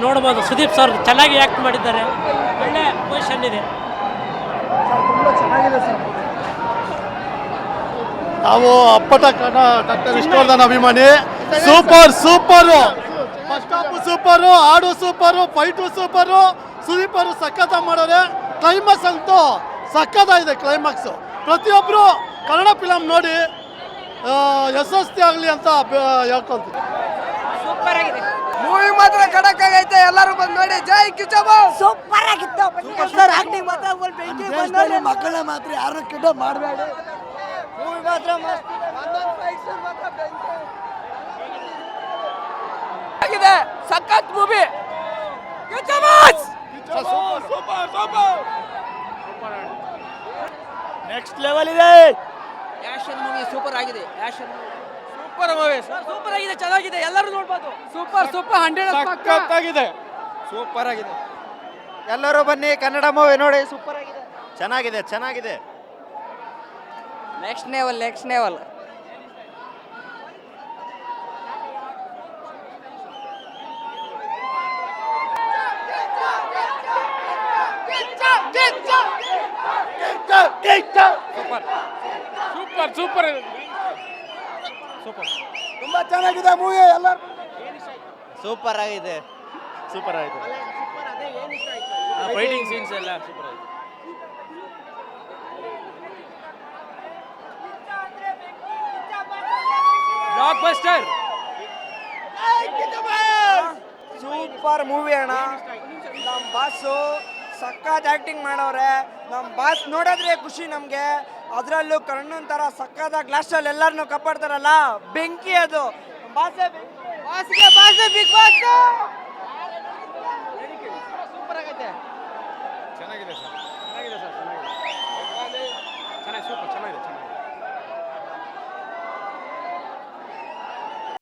ನೋಡ್ಬೋದು. ಸುದೀಪ್ ಸರ್ ಚೆನ್ನಾಗಿ ಆ್ಯಕ್ಟ್ ಮಾಡಿದ್ದಾರೆ, ಒಳ್ಳೆ ಪೊಸಿಷನ್ ಇದೆ. ನಾವು ಅಪ್ಪಟ ಡಾಕ್ಟರ್ ವಿಷ್ಣುವರ್ಧನ್ ಅಭಿಮಾನಿ. Super super, first half super, ಹಾಡು ಸೂಪರು, ಫೈಟು ಸೂಪರು. ಸುದೀಪ್ ಅವರು ಸಖತ್ ಮಾಡೋರೆ. ಕ್ಲೈಮ್ಯಾಕ್ಸ್ ಅಂತೂ ಸಖತ್ತಾಗಿದೆ. ಕ್ಲೈಮ್ಯಾಕ್ಸು ಪ್ರತಿಯೊಬ್ಬರು ಕನ್ನಡ ಫಿಲಮ್ ನೋಡಿ ಯಶಸ್ವಿ ಆಗಲಿ ಅಂತ ಹೇಳ್ಕೊಳ್ತೀವಿ. ಸೂಪರ್ ಆಗಿದೆ ಮೂವಿ, ಮಾತ್ರ ಖಡಕ್ ಆಗೈತೆ. ಎಲ್ಲರೂ ಬಂದು ನೋಡಿ. ಜೈ ಕಿಚ್ಚಪ್ಪ. ಸೂಪರ್ ಆಗಿತ್ತು ಸರ್. ಆಕ್ಟಿಂಗ್ ಮಾತ್ರ ಬೆಂಕಿ. ಮಕ್ಕಳ ಮಾತ್ರ ಯಾರು ಕಿಡ್ಡ ಮಾಡಬೇಡಿ. ಮೂವಿ ಮಾತ್ರ ಮಸ್ತ್ ಆಗಿದೆ. ಸಖತ್ ಮೂವಿ. ನೆಕ್ಸ್ಟ್ ಲೆವೆಲ್ ಇದೆ. ಆಕ್ಷನ್ ಮೂವಿ ಸೂಪರ್ ಆಗಿದೆ. Action super movie sir. Super ಆಗಿದೆ, ಚೆನ್ನಾಗಿದೆ, ಎಲ್ಲರೂ ನೋಡ್ಬೋದು. ಸೂಪರ್ ಸೂಪರ್ 100 ಆಗಿದೆ. ಸೂಪರ್ ಆಗಿದೆ. ಎಲ್ಲರೂ ಬನ್ನಿ, ಕನ್ನಡ ಮೂವಿ ನೋಡಿ. ಸೂಪರ್ ಆಗಿದೆ, ಚೆನ್ನಾಗಿದೆ ಚೆನ್ನಾಗಿದೆ. Next level, next level. Super super super ತುಂಬಾ ಚೆನ್ನಾಗಿದೆ ಮೂವಿ. ಎಲ್ಲರೂ ಸೂಪರ್ ಆಗಿದೆ. ಸೂಪರ್ ಆಗಿದೆ. ಫೈಟಿಂಗ್ ಸೀನ್ಸ್ ಎಲ್ಲ ಸೂಪರ್ ಆಗಿದೆ. Blockbuster. ಸೂಪರ್ ಮೂವಿ ಅಣ್ಣ. ನಮ್ಮ ಬಾಸು ಸಖತ್ ಆಕ್ಟಿಂಗ್ ಮಾಡವ್ರೆ. ನಮ್ಮ ಬಾಸ್ ನೋಡಿದ್ರೆ ಖುಷಿ ನಮಗೆ. ಅದರಲ್ಲೂ ಕಣ್ಣನ್ ಥರ ಸಖತ್ತಾಗಿ ಲಾಸ್ಟಲ್ಲಿ ಎಲ್ಲರನ್ನೂ ಕಾಪಾಡ್ತಾರಲ್ಲ, ಬೆಂಕಿ ಅದು. ಬಾಸೇ ಬಾಸ್ಗೆ ಬಾಸೇ ಬಿಗ್ ಬಾಸ್. ಸೂಪರ್ ಆಗೈತೆ. ಚೆನ್ನಾಗಿದೆ ಸರ್, ಚೆನ್ನಾಗಿದೆ ಸರ್.